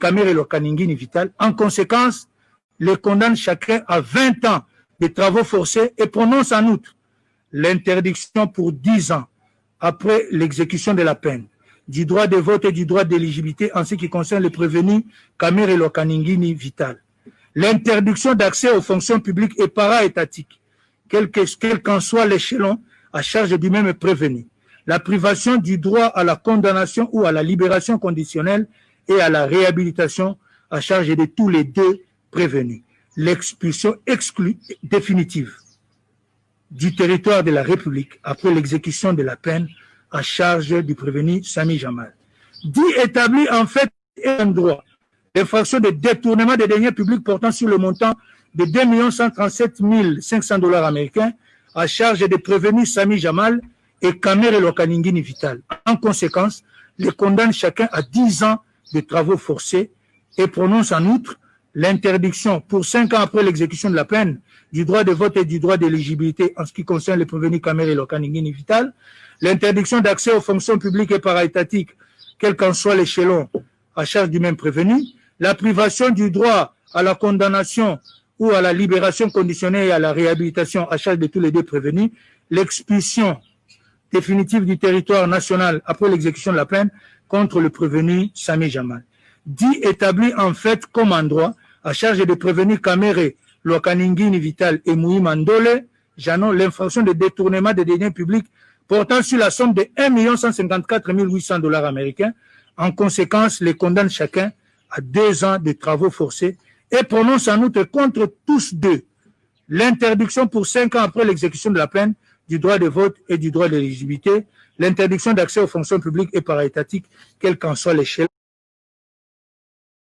Kamere Lokaningini Vital. En conséquence, les condamne chacun à 20 ans de travaux forcés et prononce en outre l'interdiction pour 10 ans après l'exécution de la peine du droit de vote et du droit d'éligibilité en ce qui concerne les prévenus Kamere Lokaningini Vital. L'interdiction d'accès aux fonctions publiques et para-étatiques, quel qu'en soit l'échelon à charge du même prévenu. La privation du droit à la condamnation ou à la libération conditionnelle et à la réhabilitation à charge de tous les deux prévenus. L'expulsion définitive du territoire de la République après l'exécution de la peine à charge du prévenu Sami Jamal. Dit établi en fait un droit d'infraction de détournement des deniers publics portant sur le montant de 2 137 500 $ américains à charge des prévenus Sami Jamal et Kamere Lokaningini Vital. En conséquence, les condamne chacun à 10 ans de travaux forcés et prononce en outre l'interdiction pour 5 ans après l'exécution de la peine du droit de vote et du droit d'éligibilité en ce qui concerne les prévenus Kamere Lokaningini Vital, l'interdiction d'accès aux fonctions publiques et para-étatiques, quel qu'en soit l'échelon à charge du même prévenu, la privation du droit à la condamnation ou à la libération conditionnelle et à la réhabilitation à charge de tous les deux prévenus, l'expulsion définitive du territoire national après l'exécution de la peine contre le prévenu Sami Jamal. Dit établi en fait comme en droit à charge de prévenir Kamere Lokaningini Vital et Moui Mandole, Janon, l'infraction de détournement des deniers publics portant sur la somme de 1 154 800 $ américains. En conséquence, les condamne chacun à 2 ans de travaux forcés et prononce en outre contre tous deux l'interdiction pour 5 ans après l'exécution de la peine du droit de vote et du droit d'éligibilité, l'interdiction d'accès aux fonctions publiques et para-étatiques, quel qu'en soit l'échelle.